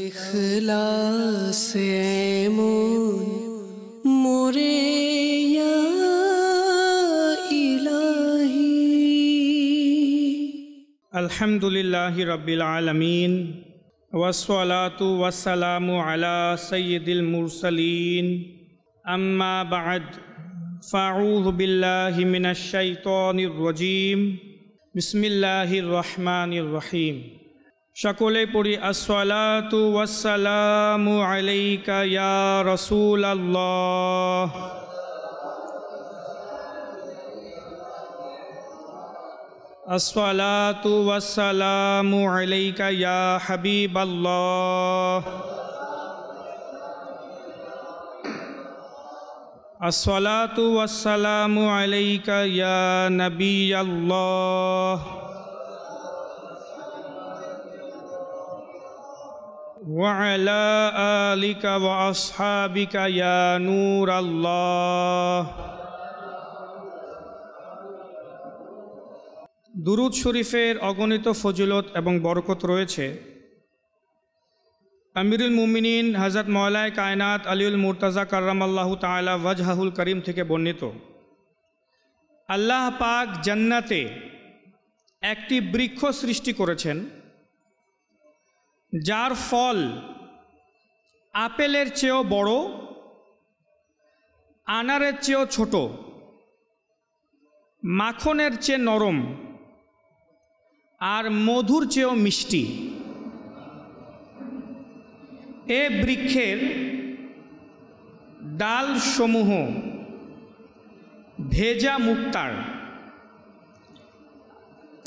ইখলাসে এমন মোরে ইয়া ইলাহি। আলহামদুলিল্লাহি রাব্বিল আলামিন ওয়াসসালাতু ওয়াসসালামু আলা সাইয়্যিদিল মুরসালিন আম্মা বা'দ ফাআউযু বিল্লাহি মিনাশ শাইতানির রাজীম বিসমিল্লাহির রহমানির রহিম। সকলে পড়ি আসসালাতু ওয়াসসালামু আলাইকা ইয়া রাসূলাল্লাহ। আসসালাতু ওয়াসসালামু আলাইকা ইয়া হাবিবাল্লাহ। আসসালাতু ওয়াসসালামু আলাইকা ইয়া নবিয়াল্লাহ। ওয়া আলা আলিকা ওয়া আসহাবিকা ইয়া নূরাল্লাহ। দুরূদ শরীফের অগণিত ফজিলত এবং বরকত রয়েছে। আমিরুল মুমিনিন হযরত মাওলায়ে কায়নাত আলীউল মুর্তজা কাররামাল্লাহু তাআলা ওয়াজহাহুল করিম থেকে বর্ণিত, আল্লাহ পাক জান্নাতে একটি বৃক্ষ সৃষ্টি করেছেন যার ফল আপেলের চেয়েও বড়, আনারের চেয়েও ছোট, মাখনের চেয়ে নরম আর মধুর চেয়েও মিষ্টি। এ বৃক্ষের ডালসমূহ ভেজা মুক্তার,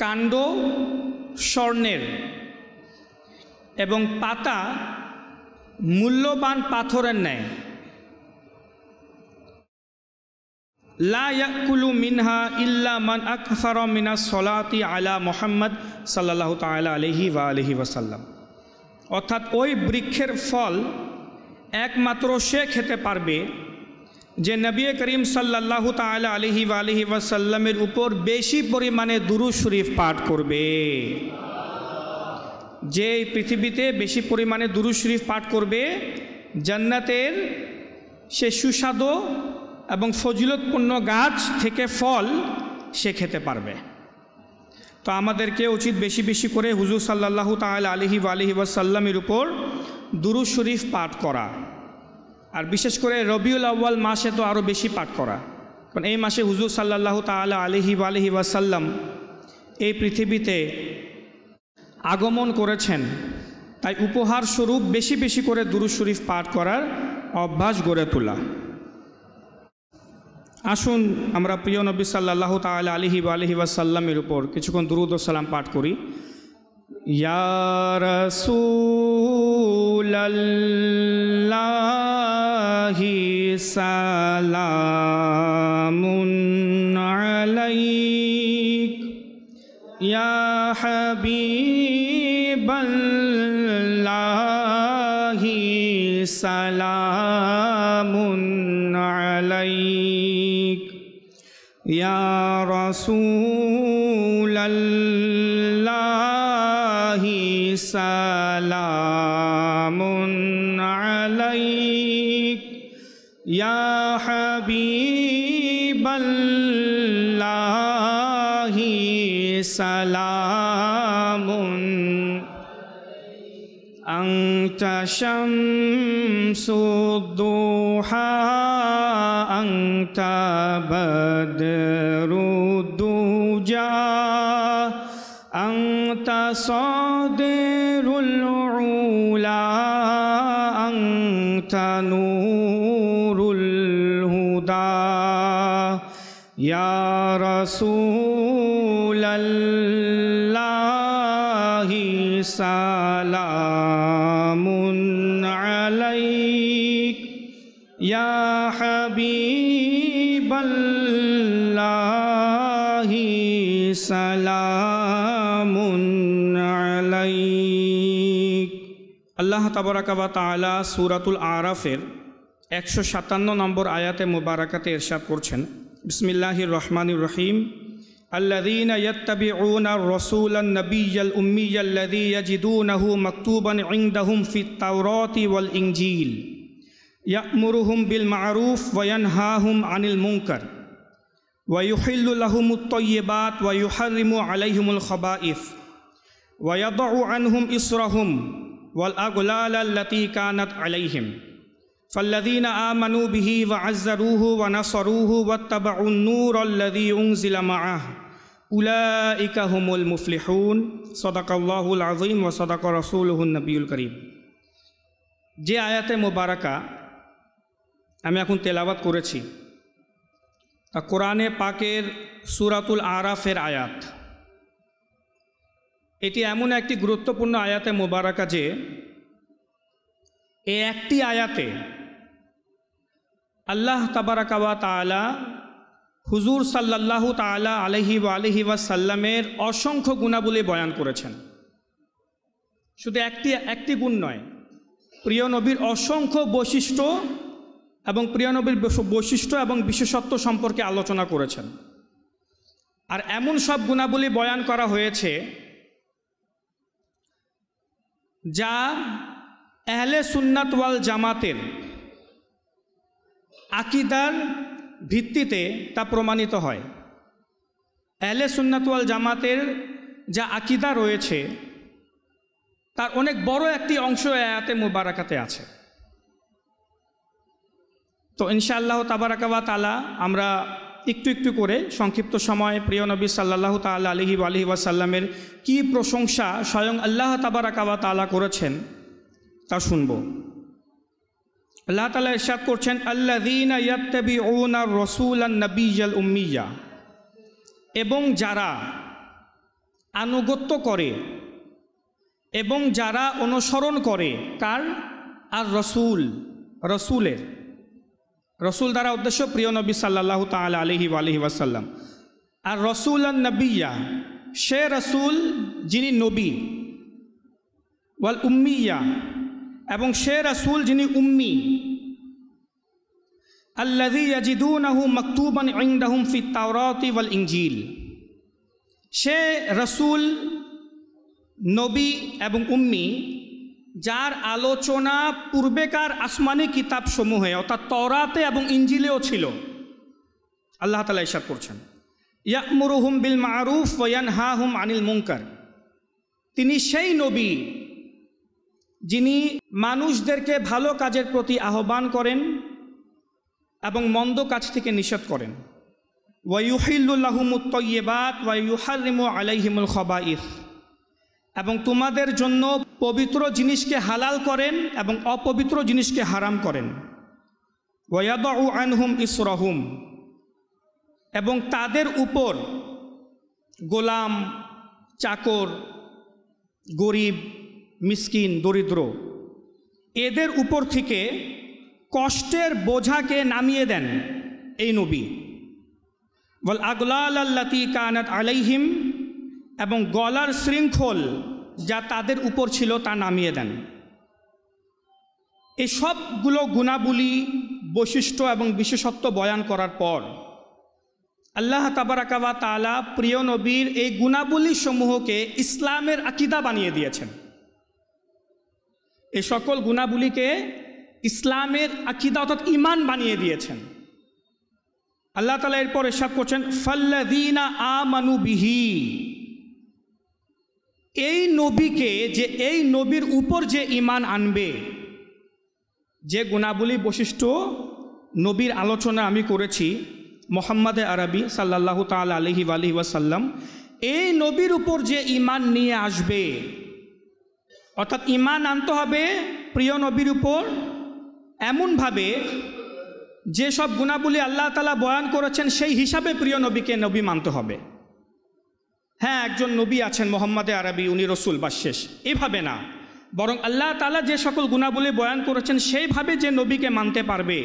কাণ্ড স্বর্ণের এবং পাতা মূল্যবান পাথরের ন্যায়। লা ইয়াকুলু মিনহা ইল্লা মান আকসারা মিনাস সলাতি আলা মুহাম্মদ সাল্লাল্লাহু তাআলা আলাইহি ওয়া আলিহি ওয়াসাল্লাম। অর্থাৎ ওই বৃক্ষের ফল একমাত্র সে খেতে পারবে যে নবী করিম সাল্লাল্লাহু তাআলা আলাইহি ওয়া আলিহি ওয়াসাল্লামের উপর বেশি পরিমাণে দুরূদ শরীফ পাঠ করবে। যে পৃথিবীতে বেশি পরিমাণে দুরূদ শরীফ পাঠ করবে, জান্নাতের সে সুস্বাদু এবং ফজিলতপূর্ণ গাছ থেকে ফল সে খেতে পারবে। তো আমাদেরকে উচিত বেশি বেশি করে হুজুর সাল্লাল্লাহু তাআলা আলাইহি ওয়া আলিহি ওয়াসাল্লামের উপর দুরূদ শরীফ পাঠ করা, আর বিশেষ করে রবিউল আউয়াল মাসে তো আরও বেশি পাঠ করা, কারণ এই মাসে হুজুর সাল্লাল্লাহু তাআলা আলাইহি ওয়া আলিহি ওয়াসাল্লাম এই পৃথিবীতে আগমন করেছেন। তাই উপহার স্বরূপ বেশি বেশি করে দুরূদ শরীফ পাঠ করার অভ্যাস গড়ে তোলা। আসুন আমরা প্রিয় নবী সাল্লাল্লাহু তাআলা আলাইহি ওয়া আলিহি ওয়াসাল্লামের উপর কিছুক্ষণ দুরূদ ও সালাম পাঠ করি। ইয়া রাসূলাল্লাহি সালামুন আলাইক, ইয়া হাবিবাল্লাহি সালামুন আলাইক, ইয়া রাসূলাল্লাহি সালামুন আলাইক, ইয়া হাবিবাল্লাহি সালামুন। আনতা শামসুদ-দুহা আনতা বদরুদ-দুজা আনতা সাদিরুল উলা আনতা নূরুল হুদা, ইয়া রাসূলাল্লাহি সালামুন আলাইক, ইয়া হাবিবাল্লাহি সালামুন আলাইক। আল্লাহ তাবারাকা ওয়া তাআলা সূরাতুল আরাফের 157 নম্বর আয়াতে মুবারাকাতে ইরশাদ করছেন, বিসমিল্লাহির রহমানির রহিম, الذين يتبعون الرسول النبي الأمي الذي يجدونه مكتوبا عندهم في التوراة والإنجيل يأمرهم بالمعروف وينهاهم عن المنكر ويحل لهم الطيبات ويحرم عليهم الخبائث ويضع عنهم إصرهم والأغلال التي كانت عليهم فالذين آمنوا به وعزروه ونصروه واتبعوا النور الذي أنزل معه أولئك هم المفلحون صدق الله العظيم وصدق رسوله النبي الكريم। যে আয়াতে মোবারকা আমি এখন তেলাওয়াত করেছি তা কোরআনে পাকের সূরাতুল আরাফের আয়াত। এটি এমন একটি গুরুত্বপূর্ণ আয়াতে মোবারকা যে এই একটি আয়াতে আল্লাহ তাবারাকা ওয়া তাআলা হুজুর সাল্লাল্লাহু তাআলা আলাইহি ওয়াসাল্লামের অসংখ্য গুণাবলী বয়ান করেছেন। শুধু একটি গুণ নয়, প্রিয় নবীর অসংখ্য বৈশিষ্ট্য এবং প্রিয় নবীর বৈশিষ্ট্য এবং বিশেষত্ব সম্পর্কে আলোচনা করেছেন। আর এমন সব গুণাবলী বয়ান করা হয়েছে যা আহলে সুন্নাত ওয়াল জামাতের আকীদার ভিত্তিতে তা প্রমাণিত হয়। আহলে সুন্নাত ওয়াল জামাতের যা আকীদা রয়েছে তার অনেক বড় একটি অংশ আয়াতে মুবারাকাতে আছে। তো ইনশাআল্লাহ তাবারাকা ওয়া তাআলা আমরা একটু একটু করে সংক্ষিপ্ত সময়ে প্রিয় নবী সাল্লাল্লাহু তাআলা আলাইহি ওয়াসাল্লামের কি প্রশংসা স্বয়ং আল্লাহ তাবারাকা ওয়া তাআলা করেছেন তা শুনব। আল্লাহ তাআলা ইরশাদ করছেন, আল্লাযীনা ইয়াত্তাবিউনা রাসূলান নাবিয়্যাল উম্মিয়্যা, এবং যারা আনুগত্য করে এবং যারা অনুসরণ করে কার? আর রসুলের। রসুল দ্বারা উদ্দেশ্য প্রিয় নবী সাল্লাল্লাহু তাআলা আলাইহি ওয়াসাল্লাম। আর রাসূলান নাবিয়্যা, সে রসুল যিনি নবী, ওয়াল উম্মিয়্যা, এবং সে রসুল যিনি উম্মি, আল্লাযী ইয়াজিদুনাহু মাকতুবান ইনদাহুম ফিত তাওরাতি ওয়াল ইনজিল, সে রসুল নবী এবং উম্মি যার আলোচনা পূর্বেকার আসমানি কিতাবসমূহে অর্থাৎ তওরাতে এবং ইনজিলেও ছিল। আল্লাহ তাআলা ইরশাদ করছেন, ইয়া'মুরুহুম বিল মা'রুফ ওয়া ইয়ানহাহুম আনিল মুনকার, তিনি সেই নবী যিনি মানুষদেরকে ভালো কাজের প্রতি আহ্বান করেন এবং মন্দ কাজ থেকে নিষেধ করেন। ওয়া ইউহিল্লু লাহুমুত তাইয়্যিবাত ওয়া ইউহাররিমু আলাইহিমুল খাবাইস, এবং তোমাদের জন্য পবিত্র জিনিসকে হালাল করেন এবং অপবিত্র জিনিসকে হারাম করেন। ওয়া ইয়াদাউ আনহুম ইসরাহুম, এবং তাদের উপর গোলাম, চাকর, গরিব, মিসকিন, দরিদ্র, এদের উপর থেকে কষ্টের বোঝাকে নামিয়ে দেন এই নবী। ওয়াল আগলাল আল্লাতী কানাত আলাইহিম, এবং গলার শৃঙ্খল যা তাদের উপর ছিল তা নামিয়ে দেন। এই সবগুলো গুণাবলী, বৈশিষ্ট্য এবং বিশেষত্ব বয়ান করার পর আল্লাহ তাবারাকা ওয়া তাআলা প্রিয় নবীর এই গুণাবলী সমূহকে ইসলামের আকীদা বানিয়ে দিয়েছেন। এই সকল গুণাবলীকে ইসলামের আকীদা অর্থাৎ ঈমান বানিয়ে দিয়েছেন। আল্লাহ তাআলা এরপর ইরশাদ করছেন, ফাল্লাযীনা আমানু বিহি, এই নবীকে, যে এই নবীর উপর যে ঈমান আনবে, যে গুণাবলী বৈশিষ্ট্য নবীর আলোচনা আমি করেছি, মুহাম্মদে আরবি সাল্লাল্লাহু তাআলা আলাইহি ওয়াসাল্লাম, এই নবীর উপর যে ঈমান নিয়ে আসবে, অর্থাৎ ঈমান আনতে হবে প্রিয় নবীর উপর এমনভাবে যেসব গুণাবলী আল্লাহ তাআলা বয়ান করেছেন সেই হিসাবে প্রিয় নবীকে নবী মানতে হবে। হ্যাঁ, একজন নবী আছেন মুহাম্মদে আরবি, উনি রসুল বা শেষ, এভাবে না, বরং আল্লাহ তাআলা যে সকল গুণাবলী বয়ান করেছেন সেইভাবে যে নবীকে মানতে পারবে,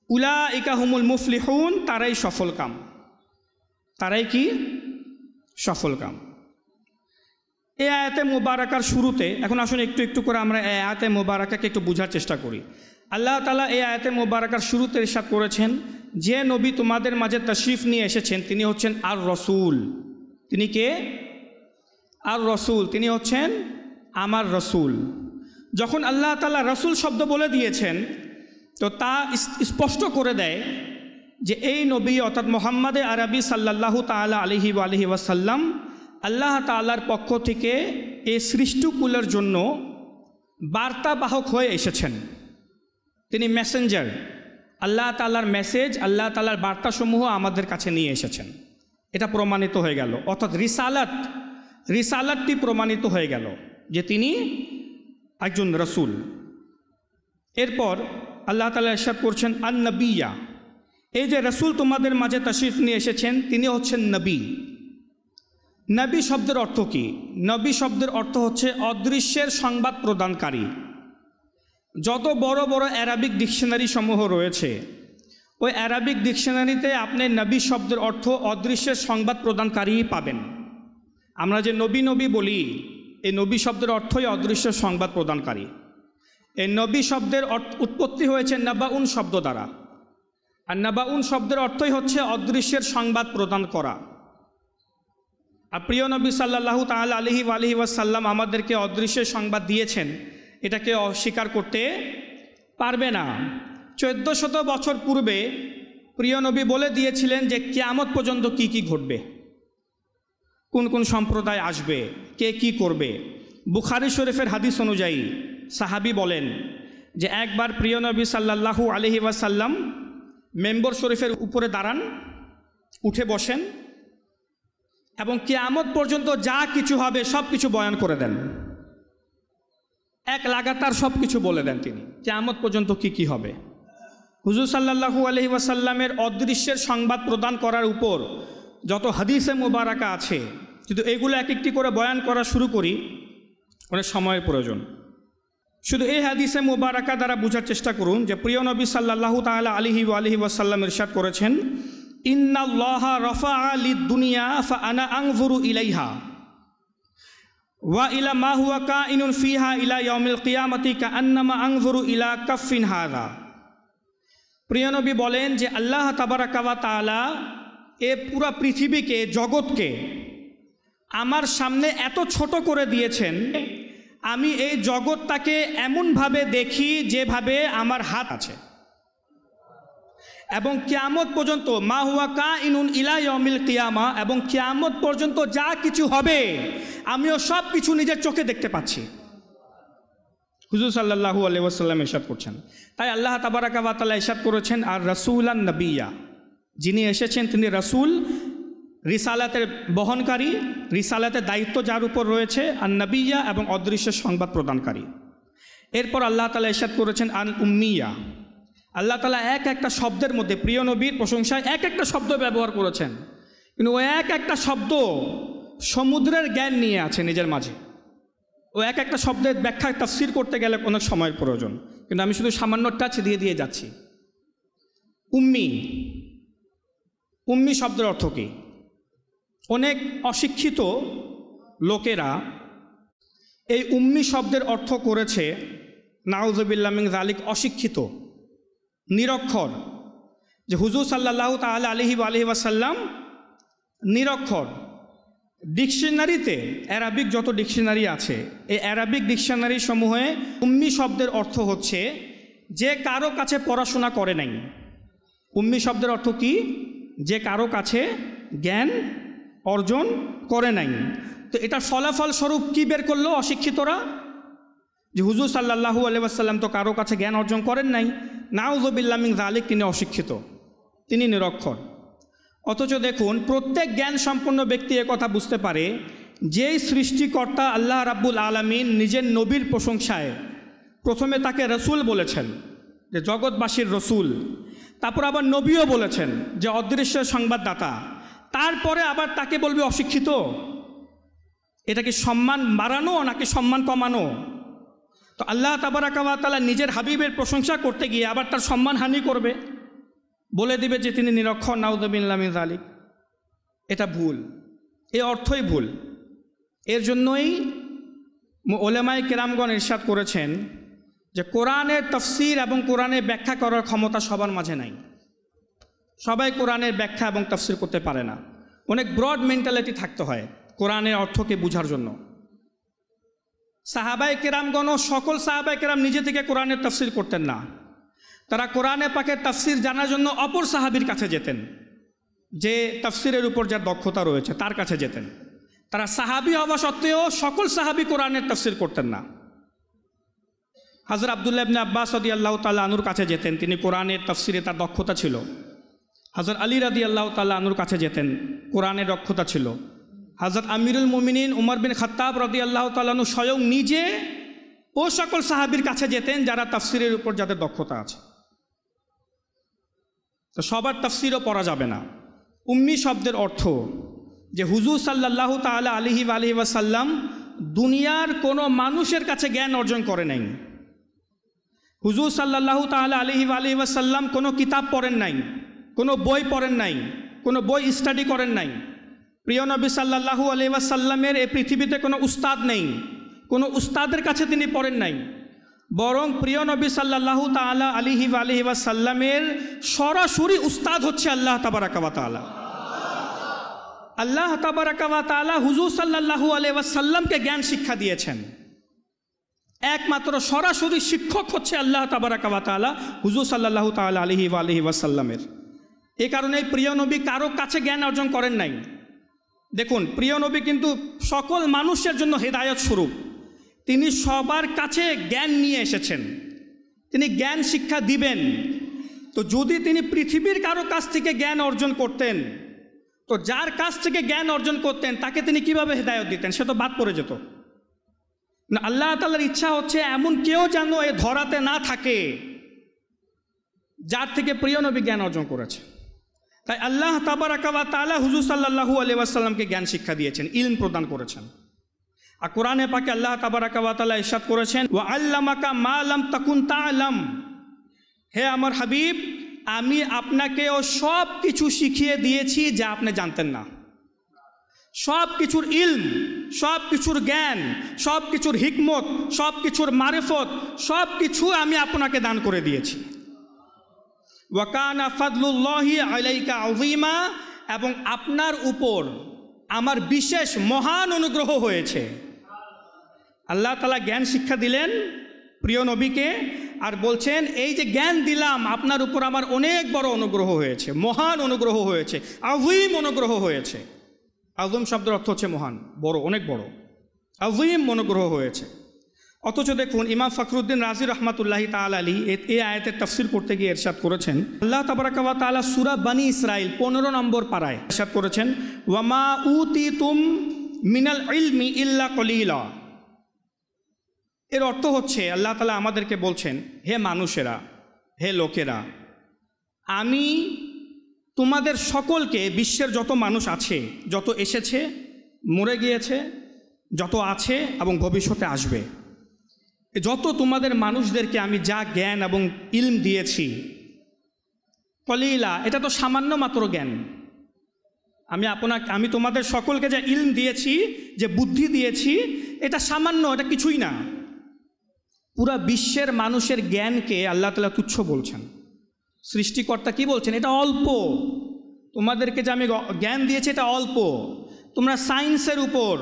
উলাইকা হুমুল মুফলিহুন, তারাই সফলকাম। তারাই কি? সফলকাম। এই আয়াতে মুবারাকার শুরুতে, এখন আসুন একটু একটু করে আমরা এই আয়াতে মুবারাকাকে একটু বোঝার চেষ্টা করি। আল্লাহ তাআলা এই আয়াতে মুবারাকার শুরুতে ইরশাদ করেছেন যে নবী তোমাদের মাঝে তশরিফ নিয়ে এসেছেন তিনি হচ্ছেন আর রসুল। তিনি কে? আর রসুল, তিনি হচ্ছেন আমার রসুল। যখন আল্লাহ তাআলা রসুল শব্দ বলে দিয়েছেন তো তা স্পষ্ট করে দেয় যে এই নবী অর্থাৎ মুহাম্মদে আরবি সাল্লাল্লাহু তাআলা আলাইহি ওয়াসাল্লাম আল্লাহ তাআলার পক্ষ থেকে এই সৃষ্টিকুলের জন্য বার্তাবাহক হয়ে এসেছেন। তিনি মেসেঞ্জার, আল্লাহ তাআলার মেসেজ, আল্লাহ তাআলার বার্তাসমূহ আমাদের কাছে নিয়ে এসেছেন। এটা প্রমাণিত হয়ে গেল, অর্থাৎ রিসালাতটি প্রমাণিত হয়ে গেল যে তিনি একজন রসুল। এরপর আল্লাহ তাআলা ইরশাদ করছেন আন নবিয়্যা, এই যে রসুল তোমাদের মাঝে তাশরিফ নিয়ে এসেছেন তিনি হচ্ছেন নবী। নবী শব্দের অর্থ কি? নবী শব্দের অর্থ হচ্ছে অদৃশ্যের সংবাদ প্রদানকারী। যত বড় বড় অ্যারাবিক ডিকশনারি সমূহ রয়েছে ওই অ্যারাবিক ডিকশনারিতে আপনি নবী শব্দের অর্থ অদৃশ্যের সংবাদ প্রদানকারী পাবেন। আমরা যে নবী নবী বলি এই নবী শব্দের অর্থই অদৃশ্যের সংবাদ প্রদানকারী। এই নবী শব্দের উৎপত্তি হয়েছে নাবাউন শব্দ দ্বারা, আর নাবাউন শব্দের অর্থই হচ্ছে অদৃশ্যের সংবাদ প্রদান করা। আর প্রিয় নবী সাল্লাল্লাহু তাআলা আলাইহি ওয়াসাল্লাম আমাদেরকে অদৃশ্যের সংবাদ দিয়েছেন, এটাকে অস্বীকার করতে পারবে না। 1400 বছর পূর্বে প্রিয় নবী বলে দিয়েছিলেন যে কিয়ামত পর্যন্ত কি কি ঘটবে, কোন কোন সম্প্রদায় আসবে, কে কি করবে। বুখারী শরীফের হাদিস অনুযায়ী সাহাবী বলেন যে একবার প্রিয় নবী সাল্লাল্লাহু আলাইহি ওয়াসাল্লাম মেম্বর শরীফের উপরে দাঁড়ান, উঠে বসেন এবং কিয়ামত পর্যন্ত যা কিছু হবে সব কিছু বয়ান করে দেন। এক লাগাতার সব কিছু বলে দেন তিনি, কিয়ামত পর্যন্ত কি কি হবে। হুজুর সাল্লাল্লাহু আলাইহি ওয়াসাল্লামের অদৃশ্যের সংবাদ প্রদান করার উপর যত হাদিসে মুবারাকা আছে, কিন্তু এগুলো এক একটি করে বয়ান করা শুরু করি অনেক সময়ের প্রয়োজন। শুধু এই হাদিসে মুবারাকা দ্বারা বোঝার চেষ্টা করুন যে প্রিয় নবী সাল্লাল্লাহু তাআলা আলাইহি ওয়াসাল্লাম ইরশাদ করেছেন ইন্নাল্লাহা রাফাআ লিদ-দুনিয়া ফাআনা আনজুরু ইলাইহা ওয়া ইলা মা হুয়া কাইনুন ফিহা ইলা ইয়াউমিল কিয়ামাতি কাআন্নামা আনজুরু ইলা কাফিন হাযা। প্রিয় নবী বলেন যে আল্লাহ তাবারাকা ওয়া তাআলা এ পুরা পৃথিবীকে, জগৎকে আমার সামনে এত ছোট করে দিয়েছেন, আমি এই জগৎটাকে এমনভাবে দেখি যেভাবে আমার হাত আছে, এবং কিয়ামত পর্যন্ত মা হুয়া কাইনুন ইলা ইয়াউমিল কিয়ামা, এবং কিয়ামত পর্যন্ত যা কিছু হবে আমিও সব কিছু নিজের চোখে দেখতে পাচ্ছি। হুজুর সাল্লাল্লাহু আলাইহি ওয়াসাল্লাম ইরশাদ করছেন। তাই আল্লাহ তাবারাকা ওয়া তাআলা ইরশাদ করেছেন আর রাসূলান নবিয়্যা, যিনি এসেছেন তিনি রাসূল, রিসালাতের বহনকারী, রিসালাতের দায়িত্ব যার উপর রয়েছে, আর নবিয়্যা এবং অদৃশ্যের সংবাদ প্রদানকারী। এরপর আল্লাহ তাআলা ইরশাদ করেছেন আন উম্মিয়্যা। আল্লাহ তাআলা এক একটা শব্দের মধ্যে প্রিয় নবীর প্রশংসায় এক একটা শব্দ ব্যবহার করেছেন, কিন্তু ওই এক একটা শব্দ সমুদ্রের জ্ঞান নিয়ে আছে নিজের মাঝে। ও এক একটা শব্দের ব্যাখ্যা তাফসীর করতে গেলে অনেক সময়ের প্রয়োজন, কিন্তু আমি শুধু সামান্য টাচ দিয়ে যাচ্ছি। উম্মি শব্দের অর্থ কী? অনেক অশিক্ষিত লোকেরা এই উম্মি শব্দের অর্থ করেছে নাউযুবিল্লাহ মিন যালিক, অশিক্ষিত, নিরক্ষর। যে হুজুর সাল্লাল্লাহু তাআলা আলাইহি ওয়াসাল্লাম নিরক্ষর। ডিকশনারিতে অ্যারাবিক যত ডিকশনারি আছে এই অ্যারাবিক ডিকশনারি সমূহে উম্মি শব্দের অর্থ হচ্ছে যে কারো কাছে পড়াশোনা করে নাই। উম্মি শব্দের অর্থ কি? যে কারো কাছে জ্ঞান অর্জন করে নাই। তো এটা ফলাফল স্বরূপ কি বের করলো অশিক্ষিতরা? যে হুজুর সাল্লাল্লাহু আলাইহি ওয়াসাল্লাম তো কারো কাছে জ্ঞান অর্জন করেন নাই, নাউযুবিল্লাহ মিন যালিক, তিনি অশিক্ষিত, তিনি নিরক্ষর। অথচ দেখুন প্রত্যেক জ্ঞান সম্পন্ন ব্যক্তি একথা বুঝতে পারে যেই সৃষ্টিকর্তা আল্লাহ রাব্বুল আলামিন নিজের নবীর প্রশংসায় প্রথমে তাকে রসুল বলেছেন, যে জগৎবাসীর রসুল, তারপর আবার নবীও বলেছেন যে অদৃশ্য সংবাদদাতা, তারপরে আবার তাকে বলবে অশিক্ষিত। এটা কি সম্মান বাড়ানো নাকি সম্মান কমানো? তো আল্লাহ তাবারাকা ওয়া তাআলা নিজের হাবিবের প্রশংসা করতে গিয়ে আবার তার সম্মান হানি করবে, বলে দিবে যে তিনি নিরক্ষর, নাউযুবিল্লাহ মিন যালিক। এটা ভুল, এ অর্থই ভুল। এর জন্যই উলামায়ে কেরামগণ ইরশাদ করেছেন যে কোরআনের তাফসীর এবং কোরআনের ব্যাখ্যা করার ক্ষমতা সবার মাঝে নাই। সবাই কোরআনের ব্যাখ্যা এবং তাফসির করতে পারে না, অনেক ব্রড মেন্টালিটি থাকতে হয় কোরআনের অর্থকে বোঝার জন্য। সাহাবায়ে কেরামগণ, সকল সাহাবায়ে কেরাম নিজে থেকে কোরআনের তাফসির করতেন না, তারা কোরআনে পাকের তাফসির জানার জন্য অপর সাহাবীর কাছে যেতেন, যে তাফসিরের উপর যার দক্ষতা রয়েছে তার কাছে যেতেন। তারা সাহাবী হওয়া সত্ত্বেও সকল সাহাবী কোরআনের তাফসির করতেন না। হযরত আব্দুল্লাহ ইবনে আব্বাস রাদিয়াল্লাহু তাআলা আনহুর কাছে যেতেন, তিনি কোরআনের তাফসিরে তার দক্ষতা ছিল। হযরত আলী রাদিয়াল্লাহু তাআলা আনহুর কাছে যেতেন, কোরআনের দক্ষতা ছিল। হযরত আমিরুল মুমিনিন উমর বিন খাত্তাব রাদিয়াল্লাহু তাআলা আনহু স্বয়ং নিজে ও সকল সাহাবীর কাছে যেতেন যারা তাফসিরের উপর যাদের দক্ষতা আছে। তো সবার তাফসিরও পড়া যাবে না। উম্মি শব্দের অর্থ যে হুজুর সাল্লাল্লাহু তাআলা আলাইহি ওয়াসাল্লাম দুনিয়ার কোনো মানুষের কাছে জ্ঞান অর্জন করে নাই। হুজুর সাল্লাল্লাহু তাআলা আলাইহি ওয়াসাল্লাম কোনো কিতাব পড়েন নাই, কোনো বই পড়েন নাই, কোনো বই স্টাডি করেন নাই। প্রিয় নবী সাল্লাল্লাহু আলাইহি ওয়াসাল্লামের এই পৃথিবীতে কোনো উস্তাদ নেই, কোনো উস্তাদের কাছে তিনি পড়েন নাই, বরং প্রিয় নবী সাল্লাল্লাহু তাআলা আলাইহি ওয়াসাল্লামের সরাসরি উস্তাদ হচ্ছে আল্লাহ তাবারাকা ওয়া তাআলা। আল্লাহ তাবারাকা ওয়া তাআলা হুজুর সাল্লাল্লাহু আলাইহি ওয়াসাল্লামকে জ্ঞান শিক্ষা দিয়েছেন। একমাত্র সরাসরি শিক্ষক হচ্ছে আল্লাহ তাবারাকা ওয়া তাআলা হুজুর সাল্লাল্লাহু তাআলা আলাইহি ওয়াসাল্লামের। এই কারণে প্রিয় নবী কারো কাছে জ্ঞান অর্জন করেন নাই। দেখুন, প্রিয় নবী কিন্তু সকল মানুষের জন্য হেদায়েত স্বরূপ, তিনি সবার কাছে জ্ঞান নিয়ে এসেছেন, তিনি জ্ঞান শিক্ষা দিবেন। তো যদি তিনি পৃথিবীর কারো কাছ থেকে জ্ঞান অর্জন করতেন, তো যার কাছ থেকে জ্ঞান অর্জন করতেন তাকে তিনি কিভাবে হেদায়েত দিতেন? সে তো বাদ পড়ে যেত না। আল্লাহ তাআলার ইচ্ছা হচ্ছে এমন কেউ যেন এ ধরাতে না থাকে যার থেকে প্রিয় নবী জ্ঞান অর্জন করেছে। তাই আল্লাহ তাবারাকা ওয়া তাআলা হুজুর সাল্লাল্লাহু আলাইহি ওয়াসাল্লামকে জ্ঞান শিক্ষা দিয়েছেন, ইলম প্রদান করেছেন। আর কোরআনে পাকে আল্লাহ তাবারাকা ওয়া তাআলা ইরশাদ করেছেন, ওয়া আল্লামাকা মা লাম তাকুন তা'লাম, হে আমার হাবিব, আমি আপনাকেও সব কিছু শিখিয়ে দিয়েছি যা আপনি জানতেন না। সব কিছুর ইলম, সব কিছুর জ্ঞান, সব কিছুর হিকমত, সব কিছুর মারিফত, সব কিছু আমি আপনাকে দান করে দিয়েছি। ওয়া কানা ফাদলুল্লাহি আলাইকা আযীমা, এবং আপনার উপর আমার বিশেষ মহান অনুগ্রহ হয়েছে। আল্লাহ তাআলা জ্ঞান শিক্ষা দিলেন প্রিয় নবীকে, আর বলছেন এই যে জ্ঞান দিলাম আপনার উপর আমার অনেক বড় অনুগ্রহ হয়েছে, মহান অনুগ্রহ হয়েছে, আযীম অনুগ্রহ হয়েছে। আযীম শব্দের অর্থ হচ্ছে মহান, বড়, অনেক বড়, আযীম অনুগ্রহ হয়েছে। অথচ দেখুন ইমাম ফখরুদ্দিন রাজি রহমাতুল্লাহি তাআলা আলাইহি এই আয়াতের তাফসীর করতে গিয়ে ইরশাদ করেছেন, আল্লাহ তাবারাকা ওয়া তাআলা সূরা বনী ইসরাইল 15 নম্বর পারায় ইরশাদ করেছেন, ওয়া মা উতিতুম মিনাল ইলমি ইল্লা কলিলা। এর অর্থ হচ্ছে আল্লাহ তাআলা আমাদেরকে বলছেন, হে মানুষেরা, হে লোকেরা, আমি তোমাদের সকলকে, বিশ্বের যত মানুষ আছে, যত এসেছে, মরে গিয়েছে, যত আছে এবং ভবিষ্যতে আসবে, যত তোমাদের মানুষদেরকে আমি যা জ্ঞান এবং ইলম দিয়েছি, কলিলা, এটা তো সামান্য মাত্র জ্ঞান। আমি তোমাদের সকলকে যে ইলম দিয়েছি, যে বুদ্ধি দিয়েছি, এটা সামান্য, এটা কিছুই না। পুরা বিশ্বের মানুষের জ্ঞানকে আল্লাহ তাআলা তুচ্ছ বলছেন। সৃষ্টিকর্তা কি বলছেন? এটা অল্প, তোমাদেরকে যে আমি জ্ঞান দিয়েছি এটা অল্প। তোমরা সায়েন্সের উপর,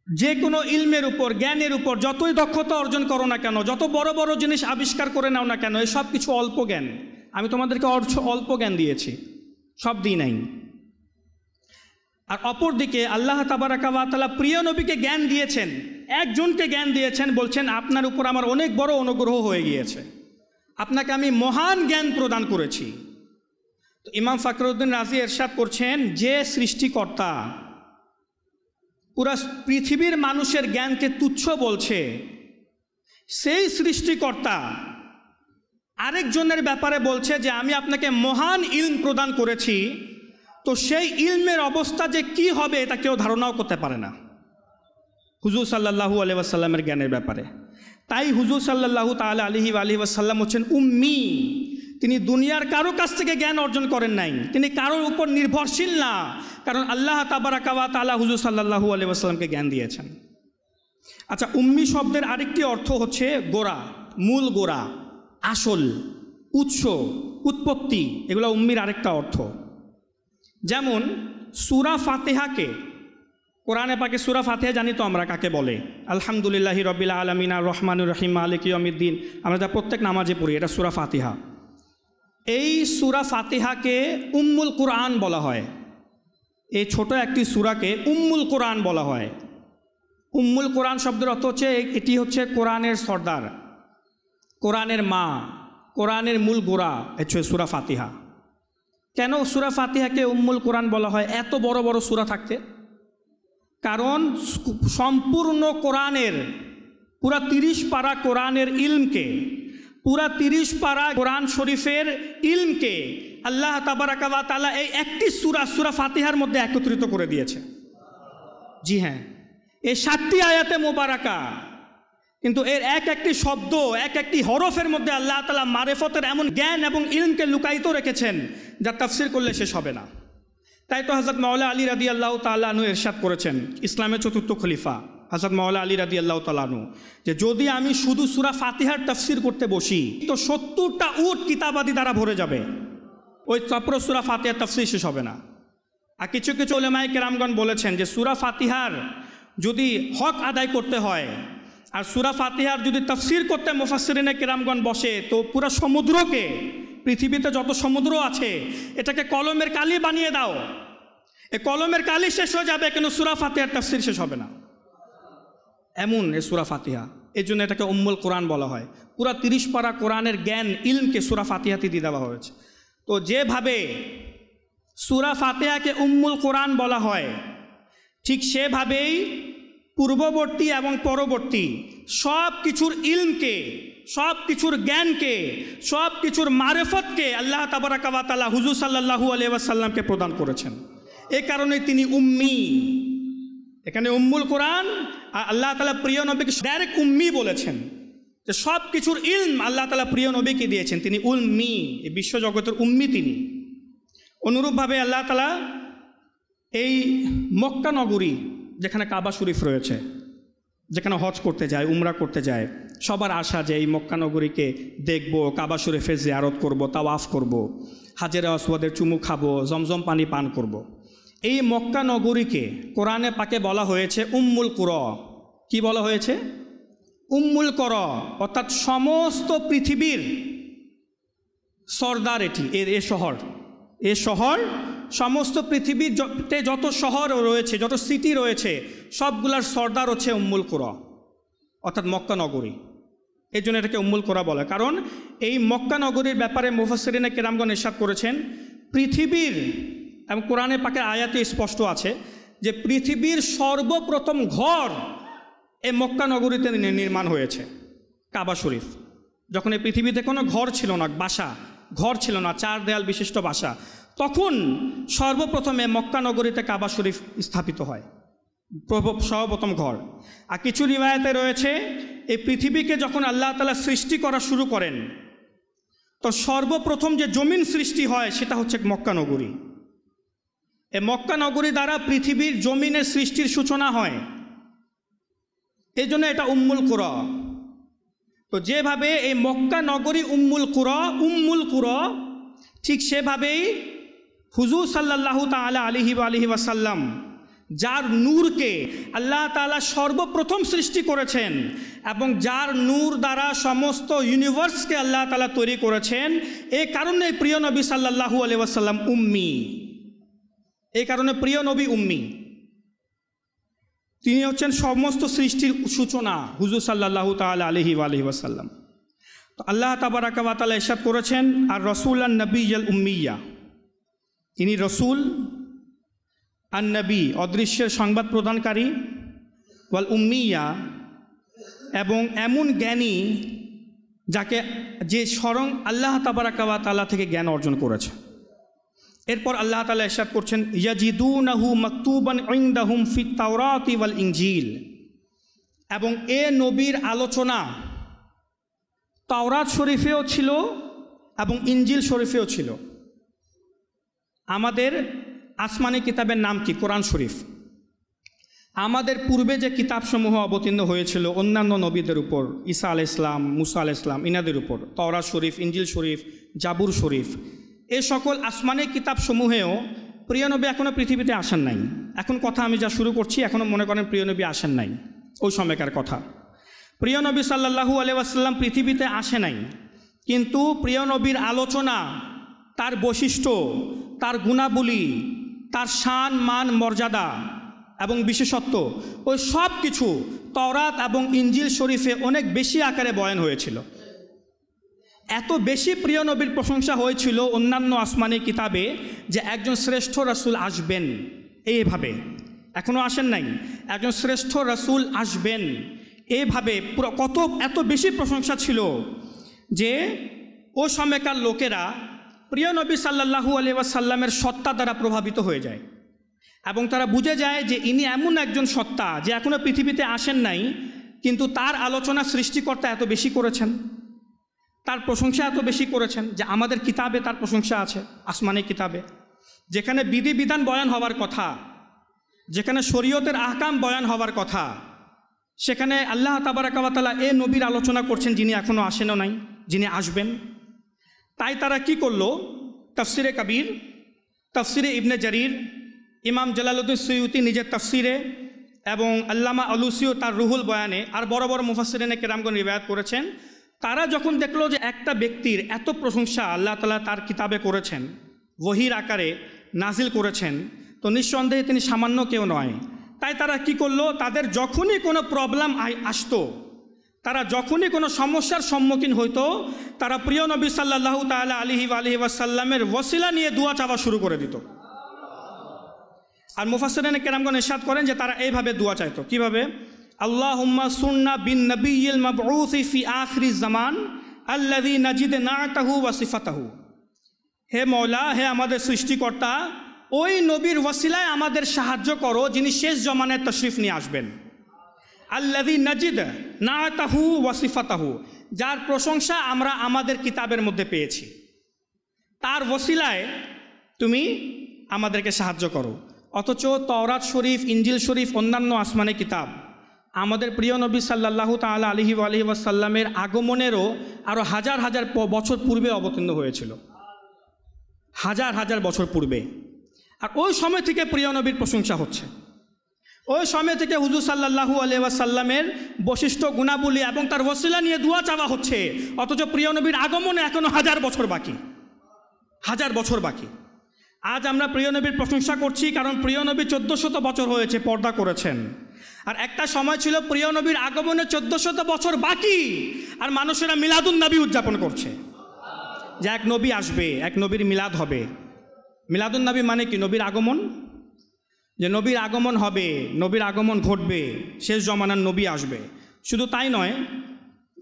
যে কোনো ইলমের উপর, জ্ঞানের উপর যতই দক্ষতা অর্জন করো না কেন, যত বড় বড় জিনিস আবিষ্কার করে নাও না কেন, এই সব কিছু অল্প জ্ঞান। আমি তোমাদেরকে অল্প জ্ঞান দিয়েছি, সব দিই নাই। আর অপরদিকে আল্লাহ তাবারাকা ওয়া তাআলা প্রিয় নবীকে জ্ঞান দিয়েছেন, একজনকে জ্ঞান দিয়েছেন, বলছেন আপনার উপর আমার অনেক বড় অনুগ্রহ হয়ে গিয়েছে, আপনাকে আমি মহান জ্ঞান প্রদান করেছি। তো ইমাম ফখরুদ্দিন রাজি ইরশাদ করছেন, যে সৃষ্টিকর্তা পুরা পৃথিবীর মানুষের জ্ঞানকে তুচ্ছ বলছে, সেই সৃষ্টিকর্তা আরেকজনের ব্যাপারে বলছে যে আমি আপনাকে মহান ইলম প্রদান করেছি, তো সেই ইলমের অবস্থা যে কি হবে এটা কেউ ধারণাও করতে পারে না হুজুর সাল্লাল্লাহু আলাইহি ওয়াসাল্লামের জ্ঞানের ব্যাপারে। তাই হুজুর সাল্লাল্লাহু তাআলা আলাইহি ওয়াসাল্লাম হচ্ছেন উম্মি। তিনি দুনিয়ার কারো কাছ থেকে জ্ঞান অর্জন করেন নাই, তিনি কারোর উপর নির্ভরশীল না, কারণ আল্লাহ তাবারাকা ওয়া তাআলা হুজুর সাল্লাল্লাহু আলাইহি ওয়াসাল্লামকে জ্ঞান দিয়েছেন। আচ্ছা, উম্মি শব্দের আরেকটি অর্থ হচ্ছে গোড়া, মূল গোড়া, আসল। উৎস, উৎপত্তি, এগুলো উম্মির আরেকটা অর্থ। যেমন সূরা ফাতিহাকে, কোরআনে পাকে সূরা ফাতিহা জানি তো আমরা কাকে বলে, আলহামদুলিল্লাহি রাব্বিল আলামিন আর রহমানুর রহিম মালিকি ইয়াউমিদ্দিন, আমরা যা প্রত্যেক নামাজে পড়ি, এটা সূরা ফাতিহা। এই সূরা ফাতিহাকে উম্মুল কোরআন বলা হয়। এই ছোট একটি সূরাকে উম্মুল কোরআন বলা হয়। উম্মুল কোরআন শব্দের অর্থ হচ্ছে এটি হচ্ছে কোরআনের সর্দার, কোরআনের মা, কোরআনের মূল গোড়া হচ্ছে সূরা ফাতিহা। কেন সূরা ফাতিহাকে উম্মুল কোরআন বলা হয় এত বড় বড় সূরা থাকতে? কারণ সম্পূর্ণ কোরআনের পুরা 30 পারা কোরআনের ইলমকে, পুরা 30 পারা কোরআন শরীফের ইলমকে আল্লাহ তাবারাকা ওয়া তাআলা এই একটি সূরা ফাতিহার মধ্যে একত্রিত করে দিয়েছে। জি হ্যাঁ, এই 7টি আয়াতে মোবারাকা, কিন্তু এর এক একটি শব্দ, এক একটি হরফের মধ্যে আল্লাহ তাআলা মারিফতের এমন জ্ঞান এবং ইলমকে লুকায়িত রেখেছেন যা তাফসীর করলে শেষ হবে না। তাই তো হযরত মাওলা আলী রাদিয়াল্লাহু তাআলা আনহু ইরশাদ করেছেন, ইসলামের চতুর্থ খলিফা হযরত মাওলা আলী রাদিয়াল্লাহু তাআলা আনহু, যে যদি আমি শুধু সূরা ফাতিহার তাফসীর করতে বসি তো 70টা উট কিতাবাদি দ্বারা ভরে যাবে, ওই পুরো সূরা ফাতিহার তাফসীর শেষ হবে না। আর কিছু কিছু উলামায়ে কেরামগণ বলেছেন যে সূরা ফাতিহার যদি হক আদায় করতে হয় আর সূরা ফাতিহার যদি তাফসীর করতে মুফাসসিরিনে কেরামগণ বসে তো পুরো সমুদ্রকে, পৃথিবীতে যত সমুদ্র আছে এটাকে কলমের কালি বানিয়ে দাও, এই কলমের কালি শেষ হয়ে যাবে কিন্তু সূরা ফাতিহার তাফসীর শেষ হবে না, এমন এই সূরা ফাতিহা। এই জন্য এটাকে উম্মুল কোরআন বলা হয়। পুরা 30 পারা কোরআনের জ্ঞান ইলমকে সূরা ফাতিহাতে দিয়ে দেওয়া হয়েছে। তো যেভাবে সূরা ফাতিহাকে উম্মুল কোরআন বলা হয়, ঠিক সেভাবেই পূর্ববর্তী এবং পরবর্তী সব কিছুর ইলমকে, সব কিছুর জ্ঞানকে, সব কিছুর মারিফতকে আল্লাহ তাবারাকা ওয়া তাআলা হুজুর সাল্লাল্লাহু আলাইহি ওয়াসাল্লামকে প্রদান করেছেন। এই কারণে তিনি উম্মি। এখানে উম্মুল কোরআন, আর আল্লাহ তাআলা প্রিয় নবীকে ডাইরেক্ট উম্মি বলেছেন, যে সব কিছুর ইলম আল্লাহ তাআলা প্রিয় নবীকে দিয়েছেন, তিনি উম্মি, এই বিশ্বজগতের উম্মি তিনি। অনুরূপভাবে আল্লাহ তাআলা এই মক্কা নগরী, যেখানে কাবা শরীফ রয়েছে, যেখানে হজ করতে যায়, উমরা করতে যায়, সবার আশা যে এই মক্কা নগরীকে দেখব, কাবা শরীফে জিয়ারত করব, তাওয়াফ করব, হাজেরে আসওয়াদের চুমু খাবো, জমজম পানি পান করব। এই মক্কা নগরীকে কোরআনে পাকে বলা হয়েছে উম্মুল কুরা। কি বলা হয়েছে? উম্মুল কুরা, অর্থাৎ সমস্ত পৃথিবীর সর্দার এটি, এ শহর সমস্ত পৃথিবীতে যত শহর রয়েছে, যত সিটি রয়েছে, সবগুলার সর্দার হচ্ছে উম্মুল কুরা, অর্থাৎ মক্কা নগরী। এই জন্য এটাকে উম্মুল কুরা বলে। কারণ এই মক্কা নগরীর ব্যাপারে মুফাসসিরিনে কেরামগণ ইরশাদ করেছেন, পৃথিবীর, এবং কোরআনে পাকে আয়াতে স্পষ্ট আছে যে পৃথিবীর সর্বপ্রথম ঘর এই মক্কা নগরীতে নির্মাণ হয়েছে, কাবা শরীফ। যখন এই পৃথিবীতে কোনো ঘর ছিল না, ঘর ছিল না, 4 দেয়াল বিশিষ্ট বাসা, তখন সর্বপ্রথমে মক্কা নগরীতে কাবা শরীফ স্থাপিত হয়, সর্বপ্রথম ঘর। আর কিছু রিওয়ায়াতে রয়েছে এই পৃথিবীকে যখন আল্লাহ তাআলা সৃষ্টি করা শুরু করেন তো সর্বপ্রথম যে জমিন সৃষ্টি হয় সেটা হচ্ছে মক্কা নগরী। এই মক্কা নগরী দ্বারা পৃথিবীর জমিনের সৃষ্টির সূচনা হয়, এই জন্য এটা উম্মুল কুরা। তো যেভাবে এই মক্কা নগরী উম্মুল কুরা, ঠিক সেভাবেই হুজুর সাল্লাল্লাহু তাআলা আলাইহি ওয়াসাল্লাম, যার নূরকে আল্লাহ তাআলা সর্বপ্রথম সৃষ্টি করেছেন এবং যার নূর দ্বারা সমস্ত ইউনিভার্সকে আল্লাহ তাআলা তৈরি করেছেন, এই কারণে প্রিয় নবী সাল্লাল্লাহু আলাইহি ওয়াসাল্লাম উম্মি। এই কারণে প্রিয় নবী উম্মি, তিনি হচ্ছেন সমস্ত সৃষ্টির সূচনা, হুজুর সাল্লাল্লাহু তাআলা আলাইহি ওয়াসাল্লাম। তো আল্লাহ তাবারাকা ওয়া তাআলা ইরশাদ করেছেন, আর রাসূলান নবিয়্যাল উম্মিয়্যা, তিনি রসুল, আর নবী অদৃশ্যের সংবাদ প্রদানকারী, ওয়াল উম্মিয়্যা, এবং এমন জ্ঞানী যে স্বয়ং আল্লাহ তাবারাকা ওয়া তাআলা থেকে জ্ঞান অর্জন করেছে। এরপর আল্লাহ তাআলা ইরশাদ করছেন, ইয়াজিদুনাহু মাকতুবান ইনদাহুম ফিত তাওরাতি ওয়াল ইনজিল, এবং এ নবীর আলোচনা তাওরাত শরীফেও ছিল এবং ইনজিল শরীফেও ছিল। আমাদের আসমানি কিতাবের নাম কি? কোরআন শরীফ। আমাদের পূর্বে যে কিতাবসমূহ অবতীর্ণ হয়েছিল অন্যান্য নবীদের উপর, ঈসা আলাইহিস সালাম, মুসা আলাইহিস সালাম, ইনাদের উপর, তাওরাত শরীফ, ইনজিল শরীফ, জাবুর শরীফ, এই সকল আসমানি কিতাবসমূহেও প্রিয় নবী এখনও পৃথিবীতে আসেন নাই। এখন কথা আমি যা শুরু করছি, এখনও মনে করেন প্রিয় নবী আসেন নাই, ওই সময়কার কথা। প্রিয় নবী সাল্লাল্লাহু আলাইহি ওয়াসাল্লাম পৃথিবীতে আসে নাই, কিন্তু প্রিয় নবীর আলোচনা, তার বৈশিষ্ট্য, তার গুণাবলী, তার শান, মান, মর্যাদা এবং বিশেষত্ব, ওই সব কিছু তাওরাত এবং ইনজিল শরীফে অনেক বেশি আকারে বয়ান হয়েছিল। এত বেশি প্রিয় নবীর প্রশংসা হয়েছিল অন্যান্য আসমানি কিতাবে যে একজন শ্রেষ্ঠ রাসূল আসবেন, এইভাবে, এখনও আসেন নাই, একজন শ্রেষ্ঠ রাসূল আসবেন, এইভাবে পুরো এত বেশি প্রশংসা ছিল যে ওই সময়কার লোকেরা প্রিয় নবী সাল্লাল্লাহু আলাইহি ওয়াসাল্লামের সত্তা দ্বারা প্রভাবিত হয়ে যায় এবং তারা বুঝে যায় যে ইনি এমন একজন সত্তা যে এখনও পৃথিবীতে আসেন নাই, কিন্তু তার আলোচনা সৃষ্টিকর্তা এত বেশি করেছেন, তার প্রশংসা এত বেশি করেছেন যে আমাদের কিতাবে তার প্রশংসা আছে, আসমানি কিতাবে, যেখানে বিধিবিধান বয়ান হওয়ার কথা, যেখানে শরীয়তের আহকাম বয়ান হওয়ার কথা, সেখানে আল্লাহ তাবারাকা ওয়া তাআলা এ নবীর আলোচনা করছেন যিনি এখনও আসেনও নাই, যিনি আসবেন। তাই তারা কি করলো, তাফসিরে কবির, তাফসিরে ইবনে জারির, ইমাম জালালউদ্দিন সুয়ুতি নিজের তাফসিরে এবং আল্লামা আলুসিও তার রুহুল বয়ানে, আর বড় বড় মুফাসসিরিনে কেরামগণ রিওয়ায়াত করেছেন, তারা যখন দেখলো যে একটা ব্যক্তির এত প্রশংসা আল্লাহ তাআলা তার কিতাবে করেছেন, ওহীর আকারে নাজিল করেছেন, তো নিঃসন্দেহে তিনি সামান্য কেউ নয়। তাই তারা কি করলো, তাদের যখনই কোনো প্রবলেম আসতো, তারা যখনই কোনো সমস্যার সম্মুখীন হইতো, তারা প্রিয় নবী সাল্লাল্লাহু তাআলা আলাইহি ওয়াসাল্লামের ওসিলা নিয়ে দোয়া চাওয়া শুরু করে দিত। আর মুফাসসিরিনে কেরামগণ ইরশাদ করেন যে তারা এইভাবে দোয়া চাইতো, কিভাবে, আল্লাহুম্মা সুন্না বিন নবিয়্যিল মাবউসি ফি আখিরিজ জামান আল্লাযী নাজিদ নাআতাহু ওয়া সিফাতাহু। হে মওলা, হে আমাদের সৃষ্টিকর্তা, ওই নবীর ওসিলায় আমাদের সাহায্য করো যিনি শেষ জমানায় তশরিফ নিয়ে আসবেন। আল্লাযী নাজিদ নাআতাহু ওয়া সিফাতাহু, যার প্রশংসা আমরা আমাদের কিতাবের মধ্যে পেয়েছি, তার ওসিলায় তুমি আমাদেরকে সাহায্য করো। অথচ তাওরাত শরীফ, ইনজিল শরীফ, অন্যান্য আসমানি কিতাব আমাদের প্রিয় নবী সাল্লাল্লাহু তাআলা আলাইহি ওয়াসাল্লামের আগমনেরও আরও হাজার হাজার বছর পূর্বে অবতীর্ণ হয়েছিল, হাজার হাজার বছর পূর্বে। আর ওই সময় থেকে প্রিয় নবীর প্রশংসা হচ্ছে, ওই সময় থেকে হুজুর সাল্লাল্লাহু আলাইহি ওয়াসাল্লামের বৈশিষ্ট্য, গুণাবলী এবং তার ওসিলা নিয়ে দোয়া চাওয়া হচ্ছে। অথচ প্রিয় নবীর আগমনে এখনও হাজার বছর বাকি, হাজার বছর বাকি। আজ আমরা প্রিয় নবীর প্রশংসা করছি কারণ প্রিয় নবী 1400 বছর হয়েছে পর্দা করেছেন, আর একটা সময় ছিল প্রিয় নবীর আগমনে 1400 বছর বাকি, আর মানুষেরা মিলাদুন নবী উদযাপন করছে যে এক নবী আসবে, এক নবীর মিলাদ হবে। মিলাদুন নবী মানে কি? নবীর আগমন, যে নবীর আগমন হবে, নবীর আগমন ঘটবে, শেষ জমানার নবী আসবে। শুধু তাই নয়,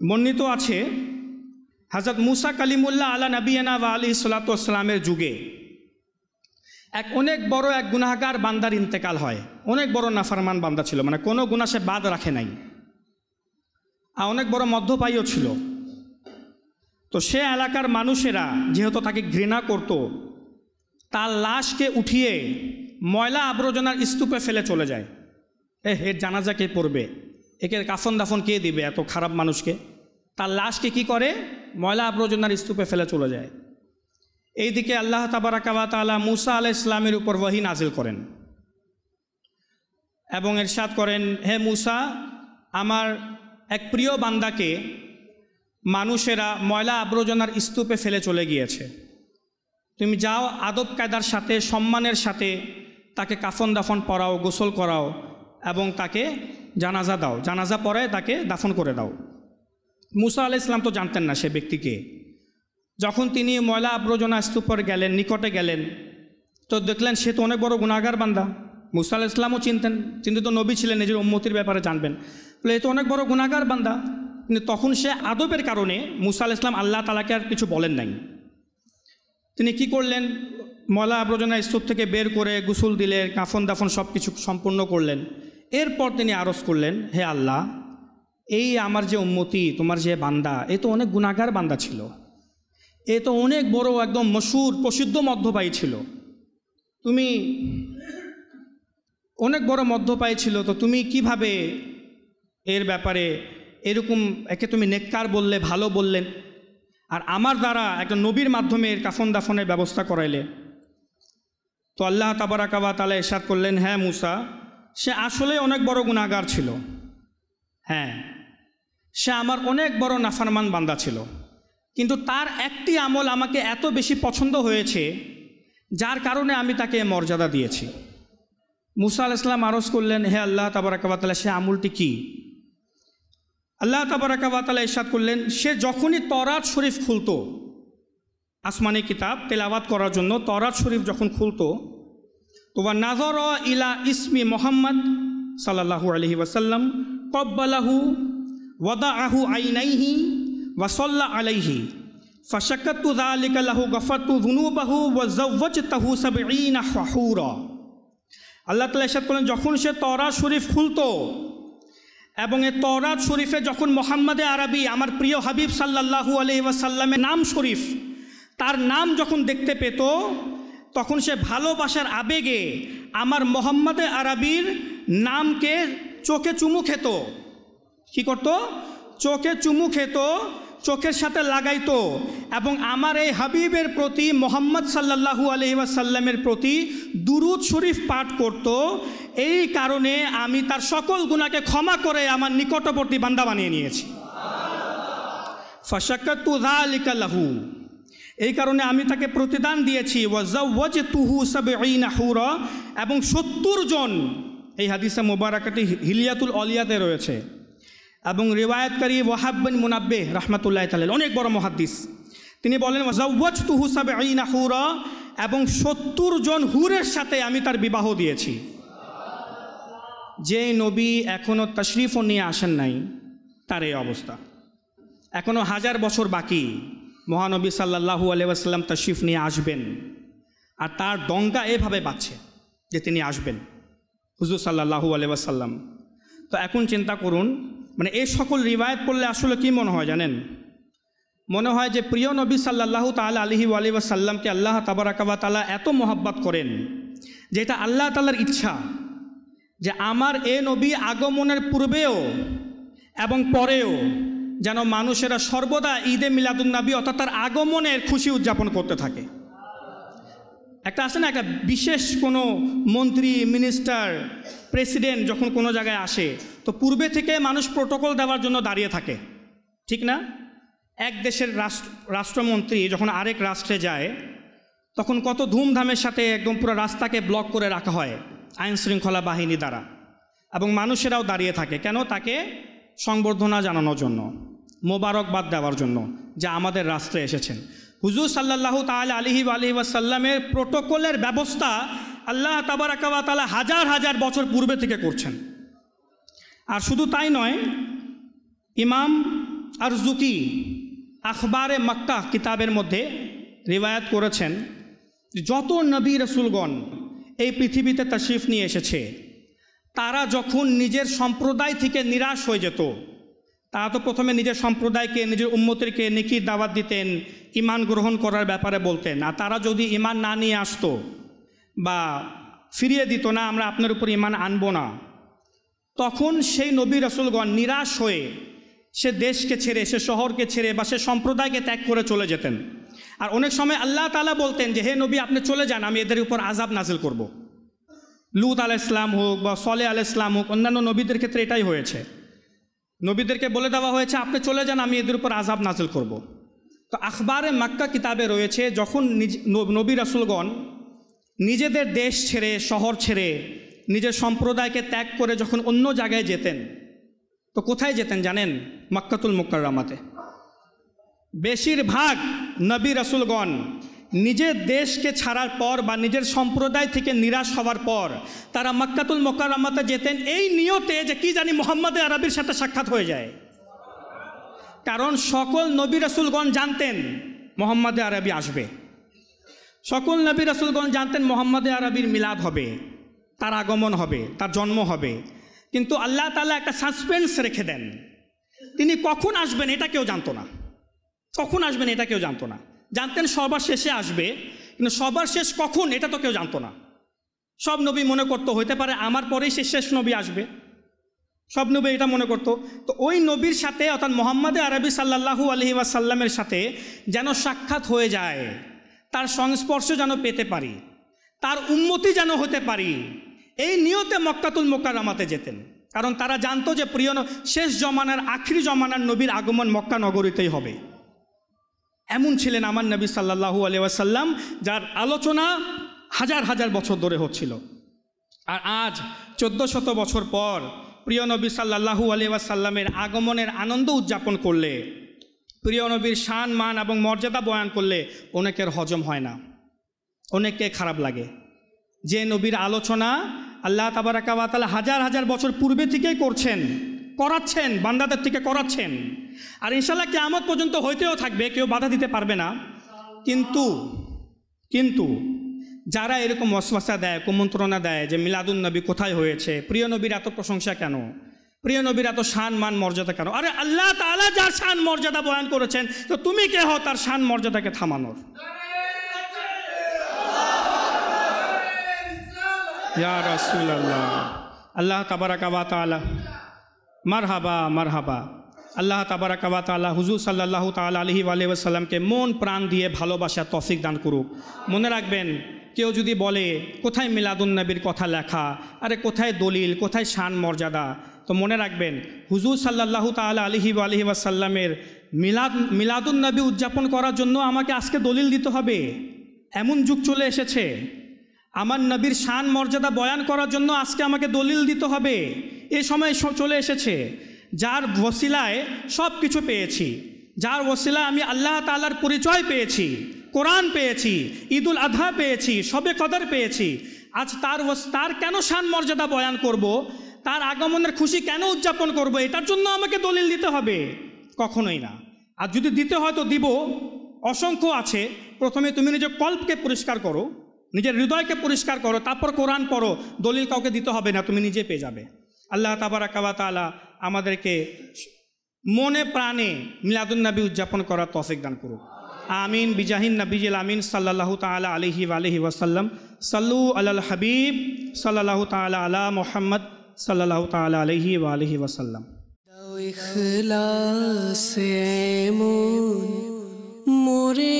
বর্ণিত আছে হযরত মুসা কালিমুল্লাহ আলা নবিয়ানা ওয়া আলাইহিস সালাতু ওয়াস সালামের যুগে এক অনেক বড় এক গুনাহগার বান্দার ইন্তেকাল হয়। অনেক বড় নাফরমান বান্দা ছিল, মানে কোনো গুনাহ সে বাদ রাখে নাই, আর অনেক বড় মধ্যপায়ীও ছিল। তো সে এলাকার মানুষেরা যেহেতু তাকে ঘৃণা করত, তার লাশকে উঠিয়ে ময়লা আবর্জনার স্তূপে ফেলে চলে যায়। এর জানাজা কে পড়বে, একে কাফন দাফন কে দিবে এত খারাপ মানুষকে? তার লাশকে কি করে, ময়লা আবর্জনার স্তূপে ফেলে চলে যায়। এইদিকে আল্লাহ তাবারাকা ওয়া তাআলা মুসা আলাইহিস সালামের উপর ওহী নাজিল করেন এবং ইরশাদ করেন, হে মুসা, আমার এক প্রিয় বান্দাকে মানুষেরা ময়লা আবর্জনার স্তূপে ফেলে চলে গিয়েছে, তুমি যাও আদব কায়দার সাথে, সম্মানের সাথে তাকে কাফন দাফন পরাও, গোসল করাও এবং তাকে জানাজা দাও, জানাজা পড়ায় তাকে দাফন করে দাও। মুসা আলাইহিস সালাম তো জানতেন না সে ব্যক্তিকে। যখন তিনি ময়লা আবর্জনা স্তূপের গেলেন, নিকটে গেলেন, তো দেখলেন সে তো অনেক বড় গুনাহগার বান্দা। মুসা আলাইহিস সালামও চিনতেন, তিনি তো নবী ছিলেন, নিজের উম্মতির ব্যাপারে জানবেন, বলে এ তো অনেক বড় গুনাহগার বান্দা। কিন্তু তখন সে আদবের কারণে মুসা আলাইহিস সালাম আল্লাহ তাআলাকে আর কিছু বলেন নাই। তিনি কি করলেন, ময়লা আবর্জনা স্তূপ থেকে বের করে গোসল দিলেন, কাফন দাফন সব কিছু সম্পূর্ণ করলেন। এরপর তিনি আরজ করলেন, হে আল্লাহ, এই আমার যে উম্মতি, তোমার যে বান্দা, এ তো অনেক গুনাহগার বান্দা ছিল, এ তো অনেক বড় একদম মশহুর প্রসিদ্ধ মধ্যপায়ী ছিল, তুমি অনেক বড় মদ্যপায়ী ছিল, তো তুমি কিভাবে এর ব্যাপারে এরকম একে তুমি নেককার বললে, ভালো বললেন, আর আমার দ্বারা একটা নবীর মাধ্যমে এর কাফন দাফনের ব্যবস্থা করাইলে? তো আল্লাহ তাবারাকা ওয়া তাআলা ইরশাদ করলেন, হ্যাঁ মুসা, সে আসলে অনেক বড় গুনাহগার ছিল, হ্যাঁ সে আমার অনেক বড় নাফরমান বান্দা ছিল, কিন্তু তার একটি আমল আমাকে এত বেশি পছন্দ হয়েছে যার কারণে আমি তাকে মর্যাদা দিয়েছি। মুসা আলাইহিস সালাম আরজ করলেন, হে আল্লাহ তাবারাকা ওয়া তাআলা, সে আমলটি কি? আল্লাহ তাবারাকা ওয়া তাআলা ইরশাদ করলেন, সে যখনই তওরাত শরীফ খুলতো, আসমানি কিতাব তেলাওয়াত করার জন্য তওরাত শরীফ যখন খুলতো, তো ওয়া নাযারা ইলা ইসমি মুহাম্মদ সাল্লাল্লাহু আলাইহি ওয়াসাল্লাম ক্বাব্বালাহু ওয়াদাআহু আইনাইহি ওয়া সাল্লা আলাইহি ফাশাক্কাতু যালিকা লাহু গাফারতু যুনুবাহু ওয়া যাওয়াজতাহু 70 হুরা। আল্লাহ তাআলা ইরশাদ করলেন, যখন সে তওরাত শরীফ খুলতো এবং এই তওরাত শরীফে যখন মুহাম্মদে আরবি আমার প্রিয় হাবিব সাল্লাল্লাহু আলাইহি ওয়াসাল্লামের নাম শরীফ, তার নাম যখন দেখতে পেত, তখন সে ভালোবাসার আবেগে আমার মুহাম্মদে আরবির নামকে চোখে চুমু খেত। কি করত? চোখে চুমু খেত, চোখের সাথে লাগাইতো, এবং আমার এই হাবিবের প্রতি, মুহাম্মদ সাল্লাল্লাহু আলাইহি ওয়াসাল্লামের প্রতি দুরূদ শরীফ পাঠ করত। এই কারণে আমি তার সকল গুনাহকে ক্ষমা করে আমার নিকটবর্তী বান্দা বানিয়ে নিয়েছি। ফাশাক্কাতু যালিকা লাহু, এই কারণে আমি তাকে প্রতিদান দিয়েছি। ওয়া যাওয়াজতুহু 70 হুরা, এবং 70 জন, এই হাদিসে মুবারাকাটি হিলিয়াতুল অলিয়াতে রয়েছে, এবং রিওয়ায়াতকারী ওয়াহাব বিন মুনাব্বিহ রাহমাতুল্লাহি তাআলা অনেক বড় মুহাদ্দিস, তিনি বলেন ওয়া যাওয়াজতুহু 70 হুরা, এবং 70 জন হুরের সাথে আমি তার বিবাহ দিয়েছি। যে নবী এখনও তাশরিফও নিয়ে আসেন নাই, তার এই অবস্থা। এখনও 1000 বছর বাকি, মহানবী সাল্লাল্লাহু আলাইহি ওয়াসাল্লাম তাশরিফ নিয়ে আসবেন, আর তার ডঙ্কা এভাবে বাজছে যে তিনি আসবেন, হুজুর সাল্লাল্লাহু আলাইহি ওয়াসাল্লাম। তো এখন চিন্তা করুন, মানে এই সকল রিওয়ায়াত পড়লে আসলে কি মনে হয় জানেন? মনে হয় যে প্রিয় নবী সাল্লাল্লাহু তাআলা আলাইহি ওয়াসাল্লামকে আল্লাহ তাবারাকা ওয়া তাআলা এত মহব্বত করেন যে এটা আল্লাহ তাআলার ইচ্ছা যে আমার এ নবী আগমনের পূর্বেও এবং পরেও যেন মানুষেরা সর্বদা ঈদে মিলাদুন্নবী অর্থাৎ তার আগমনের খুশি উদযাপন করতে থাকে। একটা আছে না, একটা বিশেষ কোনো মন্ত্রী, মিনিস্টার, প্রেসিডেন্ট যখন কোনো জায়গায় আসে, তো পূর্বে থেকে মানুষ প্রোটোকল দেওয়ার জন্য দাঁড়িয়ে থাকে, ঠিক না? এক দেশের রাষ্ট্রমন্ত্রী যখন আরেক রাষ্ট্রে যায়, তখন কত ধুমধামের সাথে একদম পুরো রাস্তাকে ব্লক করে রাখা হয় আইন শৃঙ্খলা বাহিনী দ্বারা, এবং মানুষেরাও দাঁড়িয়ে থাকে। কেন? তাকে সংবর্ধনা জানানোর জন্য, মোবারকবাদ দেওয়ার জন্য যে আমাদের রাষ্ট্রে এসেছেন। হুজুর সাল্লাল্লাহু তাআলা আলাইহি ওয়াসাল্লামের প্রোটোকলের ব্যবস্থা আল্লাহ তাবারাকা ওয়া তাআলা হাজার হাজার বছর পূর্বে থেকে করছেন। আর শুধু তাই নয়, ইমাম আরজুকি আখবারে মক্কা কিতাবের মধ্যে রিওয়ায়াত করেছেন, যত নবী রাসূলগণ এই পৃথিবীতে তাশরিফ নিয়ে এসেছে, তারা যখন নিজের সম্প্রদায় থেকে নিরাশ হয়ে যেত, তারা তো প্রথমে নিজের সম্প্রদায়কে, নিজের উম্মতেরকে নেকির দাওয়াত দিতেন, ঈমান গ্রহণ করার ব্যাপারে বলতেন। আর তারা যদি ঈমান না নিয়ে আসতো বা ফিরিয়ে দিত না, আমরা আপনার উপর ঈমান আনবো না, তখন সেই নবী রাসূলগণ নিরাশ হয়ে সে দেশকে ছেড়ে, সে শহরকে ছেড়ে বা সে সম্প্রদায়কে ত্যাগ করে চলে যেতেন। আর অনেক সময় আল্লাহ তাআলা বলতেন যে হে নবী, আপনি চলে যান, আমি এদের উপর আযাব নাজিল করব। লূত আলাইহিস সালাম হোক বা সলেহ আলাইহিস সালাম হোক, অন্যান্য নবীদের ক্ষেত্রে এটাই হয়েছে। নবীদেরকে বলে দেওয়া হয়েছে আপনি চলে যান, আমি এদের উপর আযাব নাজিল করব। তো আখবারে মক্কা কিতাবে রয়েছে, যখন নবী রাসূলগণ নিজেদের দেশ ছেড়ে, শহর ছেড়ে, নিজের সম্প্রদায়কে ত্যাগ করে যখন অন্য জায়গায় যেতেন, তো কোথায় যেতেন জানেন? মক্কাতুল মুকাররমাতে। বেশিরভাগ নবী রাসূলগণ নিজের দেশকে ছাড়ার পর বা নিজের সম্প্রদায় থেকে নিরাশ হওয়ার পর তারা মক্কাতুল মুকাররমাতে যেতেন এই নিয়তে যে কি জানি মুহাম্মদে আরবির সাথে সাক্ষাৎ হয়ে যায়। কারণ সকল নবী রাসূলগণ জানতেন মুহাম্মদে আরবি আসবে, সকল নবী রাসূলগণ জানতেন মুহাম্মদে আরবির মিলাদ হবে, তার আগমন হবে, তার জন্ম হবে। কিন্তু আল্লাহ তাআলা একটা সাসপেন্স রেখে দেন, তিনি কখন আসবেন এটা কেউ জানতো না, কখন আসবেন এটা কেউ জানতো না। জানতেন সবার শেষে আসবে, কিন্তু সবার শেষ কখন এটা তো কেউ জানতো না। সব নবী মনে করতো হইতে পারে আমার পরেই সে শেষ নবী আসবে, সব নবী এটা মনে করতো। তো ওই নবীর সাথে অর্থাৎ মুহাম্মদে আরবি সাল্লাল্লাহু আলাইহি ওয়াসাল্লামের সাথে যেন সাক্ষাৎ হয়ে যায়, তার সংস্পর্শ যেন পেতে পারি, তার উম্মতি যেন হতে পারি, এই নিয়তে মক্কাতুল মুকাররমাতে যেতেন। কারণ তারা জানতো যে প্রিয় শেষ জমানার আখিরি জমানার নবীর আগমন মক্কা নগরীতেই হবে। এমন ছিলেন আমার নবী সাল্লাল্লাহু আলাইহি ওয়াসাল্লাম, যার আলোচনা হাজার হাজার বছর ধরে হচ্ছিল। আর আজ 1400 বছর পর প্রিয় নবী সাল্লাল্লাহু আলাইহি ওয়াসাল্লামের আগমনের আনন্দ উদযাপন করলে, প্রিয় নবীর শান মান এবং মর্যাদা বয়ান করলে অনেকের হজম হয় না, অনেককে খারাপ লাগে। যে নবীর আলোচনা আল্লাহ তাবারাকা ওয়া তাআলা হাজার হাজার বছর পূর্বে থেকেই করাচ্ছেন, বান্দাদের থেকে করাচ্ছেন, আর ইনশাআল্লাহ কিয়ামত পর্যন্ত হইতেও থাকবে, কেউ বাধা দিতে পারবে না। কিন্তু যারা এরকম ওয়াসওয়াসা দেয়, কুমন্ত্রণা দেয় যে মিলাদুন নবী কোথায় হয়েছে, প্রিয় নবীর এত প্রশংসা কেন, প্রিয় নবীর এত শান মান মর্যাদা কেন, আরে আল্লাহ তাআলা যার শান মর্যাদা বয়ান করেছেন, তো তুমি কে হও তার শান মর্যাদাকে থামানোর? ইয়া রাসূলুল্লাহ, আল্লাহ তাবারাকা ওয়া তাআলা মারহাবা আল্লাহ তাবারাকা ওয়া তাআলা হুজুর সাল্লাল্লাহু তাআলা আলাইহি ওয়া সাল্লামকে মন প্রাণ দিয়ে ভালোবাসার তৌফিক দান করুক। মনে রাখবেন, কেউ যদি বলে কোথায় মিলাদুন নবীর কথা লেখা, আরে কোথায় দলিল, কোথায় শান মর্যাদা, তো মনে রাখবেন হুজুর সাল্লাল্লাহু তাআলা আলাইহি ওয়া সাল্লামের মিলাদুন নবী উদযাপন করার জন্য আমাকে আজকে দলিল দিতে হবে, এমন যুগ চলে এসেছে। আমার নবীর শান মর্যাদা বয়ান করার জন্য আজকে আমাকে দলিল দিতে হবে, এ সময় চলে এসেছে। যার ওসিলায় সব কিছু পেয়েছি, যার ওসিলায় আমি আল্লাহ তাআলার পরিচয় পেয়েছি, কোরআন পেয়েছি, ঈদুল আজহা পেয়েছি, শবে কদর পেয়েছি, আজ তার কেন শান মর্যাদা বয়ান করব, তার আগমনের খুশি কেন উদযাপন করব, এটার জন্য আমাকে দলিল দিতে হবে? কখনোই না। আর যদি দিতে হয় তো দিব, অসংখ্য আছে। প্রথমে তুমি নিজের কল্পকে পরিষ্কার করো, নিজের হৃদয়কে পরিষ্কার করো, তারপর কোরআন পড়ো, দলিল কাউকে দিতে হবে না, তুমি নিজে পেয়ে যাবে। আল্লাহ তাবারাকা ওয়া তাআলা আমাদেরকে মনে প্রাণে মিলাদুন নবী উদযাপন করার তৌফিক দান করুক। আমিন বিজাহিন নবীজিল আমিন সাল্লাল্লাহু তাআলা আলাইহি ওয়াসাল্লাম। সাল্লু আলাল হাবিব সাল্লাল্লাহু তাআলা আলা মুহাম্মদ সাল্লাল্লাহু তাআলা আলাইহি ওয়াসাল্লাম। দাও ইখলাস এমন মোরে